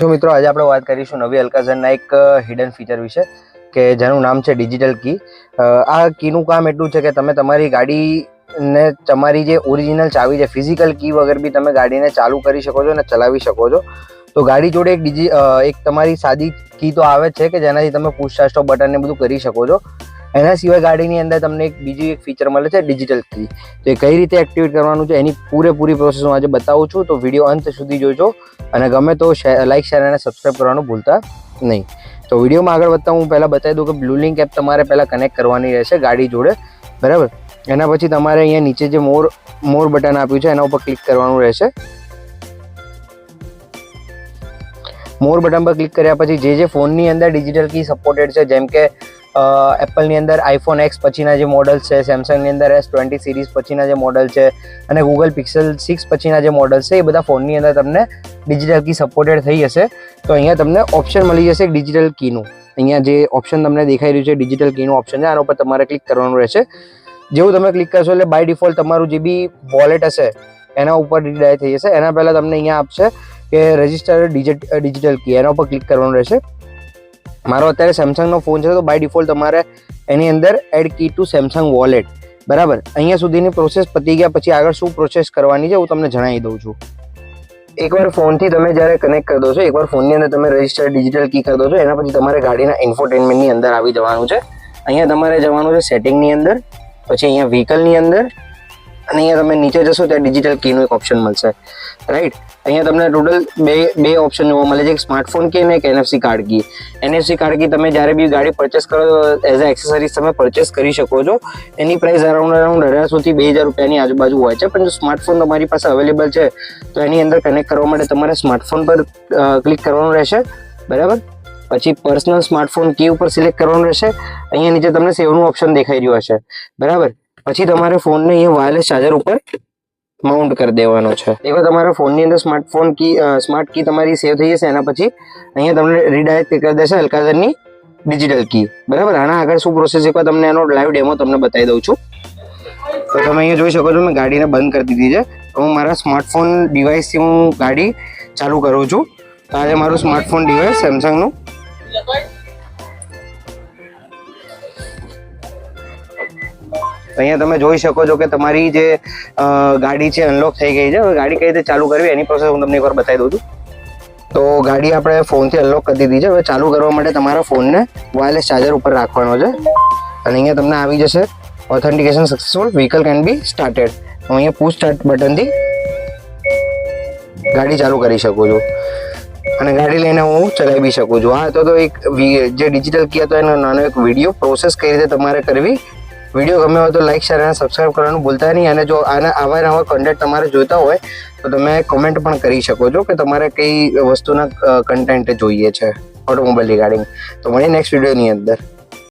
તો મિત્રો આજે આપણે વાત કરીશું નવી અલ્કાઝરના એક હિડન ફીચર વિશે કે જેનું નામ છે ડિજિટલ કી. આ કીનું કામ એટલું છે કે તમે તમારી ગાડીને તમારી જે ઓરિજિનલ ચાવી છે ફિઝિકલ કી વગર બી તમે ગાડીને ચાલુ કરી શકો છો અને ચલાવી શકો છો. તો ગાડી જોડે એક તમારી સાદી કી તો આવે છે કે જેનાથી તમે પુશ સ્ટાર્ટ સ્ટોપ બટન ને બધું કરી શકો છો. એના સિવાય ગાડીની અંદર તમને બીજી એક ફીચર મળે છે ડિજિટલ કી. તો એ કઈ રીતે એક્ટિવેટ કરવાનું છે એની પૂરેપૂરી પ્રોસેસ હું આજે બતાવું છું. તો વિડીયો અંત સુધી જોજો અને ગમે તો લાઈક શેર અને સબસ્ક્રાઈબ કરવાનું ભૂલતા નહીં. તો વિડીયોમાં આગળ વધતા હું પહેલાં બતાવી દઉં કે બ્લુ લિંક એપ તમારે પહેલાં કનેક્ટ કરવાની રહેશે ગાડી જોડે, બરાબર. એના પછી તમારે અહીંયા નીચે જે મોર બટન આપ્યું છે એના ઉપર ક્લિક કરવાનું રહેશે. મોર બટન પર ક્લિક કર્યા પછી જે ફોનની અંદર ડિજિટલ કી સપોર્ટેડ છે, જેમ કે એપલની અંદર આઈફોન એક્સ પછીના જે મોડલ્સ છે, સેમસંગની અંદર S20 સિરીઝ પછીના જે મોડલ છે અને ગૂગલ પિક્સેલ 6 પછીના જે મોડલ્સ છે, એ બધા ફોનની અંદર તમને ડિજિટલ કી સપોર્ટેડ થઈ જશે. તો અહીંયા તમને ઓપ્શન મળી જશે ડિજિટલ કીનું. અહીંયા જે ઓપ્શન તમને દેખાઈ રહ્યું છે ડિજિટલ કીનું ઓપ્શન છે, આના ઉપર તમારે ક્લિક કરવાનું રહેશે. જેવું તમે ક્લિક કરશો એટલે બાય ડિફોલ્ટ તમારું જે બી વોલેટ હશે એના ઉપર રીડાયરેક્ટ થઈ જશે. એના પહેલાં તમને અહીંયા આપશે કે રજિસ્ટર ડિજિટલ કી, એના ઉપર ક્લિક કરવાનું રહેશે. મારો અત્યારે સેમસંગનો ફોન છે તો બાય ડિફોલ્ટ તમારે એની અંદર એડ કી ટુ સેમસંગ વોલેટ, બરાબર. અહીંયા સુધીની પ્રોસેસ પતી ગયા પછી આગળ શું પ્રોસેસ કરવાની છે હું તમને જણાવી દઉં છું. એકવાર ફોનથી તમે જ્યારે કનેક્ટ કરી દો છો, એકવાર ફોનની અંદર તમે રજિસ્ટર ડિજિટલ કી કરી દો છો, એના પછી તમારે ગાડીના ઇન્ફોટેનમેન્ટની અંદર આવી જવાનું છે. અહીંયા તમારે જવાનું છે સેટિંગની અંદર, પછી અહીંયા વ્હીકલની અંદર, અને અહીંયા તમે નીચે જશો ત્યાં ડિજિટલ કીનું એક ઓપ્શન મળશે, રાઈટ. અહીંયા તમને ટોટલ બે ઓપ્શન જોવા મળે છે, એક સ્માર્ટફોન કી અને એક NFC કાર્ડ કી. NFC કાર્ડ કી તમે જ્યારે બી ગાડી પરચેસ કરો એઝ અ એક્સેસરીઝ તમે પરચેસ કરી શકો છો. એની પ્રાઇસ અરાઉન્ડ 1800 થી 2000 રૂપિયાની આજુબાજુ હોય છે. પણ જો સ્માર્ટફોન તમારી પાસે અવેલેબલ છે તો એની અંદર કનેક્ટ કરવા માટે તમારે સ્માર્ટફોન પર ક્લિક કરવાનું રહેશે, બરાબર. પછી પર્સનલ સ્માર્ટફોન કી ઉપર સિલેક્ટ કરવાનું રહેશે. અહીંયા નીચે તમને સેવનું ઓપ્શન દેખાઈ રહ્યું હશે, બરાબર. પછી તમારે ફોનને અહીંયા વાયરલેસ ચાર્જર ઉપર માઉન્ટ કરી દેવાનો છે. એકવાર તમારા ફોનની અંદર સ્માર્ટ કી તમારી સેવ થઈ જશે એના પછી અહીંયા તમને રીડાયરેક્ટ કરી દેશે અલ્કાઝરની ડિજિટલ કી, બરાબર. આના આગળ શું પ્રોસેસ એકવાર તમને એનો લાઈવ ડેમો તમને બતાવી દઉં છું. તો તમે અહીંયા જોઈ શકો છો મેં ગાડીને બંધ કરી દીધી છે. હું મારા સ્માર્ટફોન ડિવાઇસથી હું ગાડી ચાલુ કરું છું. તો આજે મારું સ્માર્ટફોન ડિવાઇસ સેમસંગનું અહીંયા તમે જોઈ શકો છો કે તમારી જે ગાડી છે અનલોક થઈ ગઈ છે. હવે ગાડી કઈ રીતે ચાલુ કરવી એની પ્રોસેસ હું તમને એકવાર બતાવી દઉં છું. તો ગાડી આપણે ફોનથી અનલોક કરી દીધી છે. હવે ચાલુ કરવા માટે તમારા ફોનને વાયરલેસ ચાર્જર ઉપર રાખવાનો છે અને અહીંયા તમને આવી જશે authentication successful, vehicle can be started. હું અહીંયા પુશ સ્ટાર્ટ બટનથી ગાડી ચાલુ કરી શકું છું અને ગાડી લઈને હું ચલાવી બી શકું છું. હા, તો એક જે ડિજિટલ કી હતો એનો નાનો એક વિડીયો પ્રોસેસ કઈ રીતે તમારે કરવી. વિડીયો ગમે હોય તો લાઈક શેર અને સબસ્ક્રાઈબ કરવાનું ભૂલતા નહીં. અને જો આવા નવા કન્ટેન્ટ તમારે જોઈતા હોય તો તમે કોમેન્ટ પણ કરી શકો છો કે તમારે કઈ વસ્તુના કન્ટેન્ટ જોઈએ છે ઓટોમોબાઈલ રિગાર્ડિંગ. તો મળીએ નેક્સ્ટ વિડીયોની અંદર.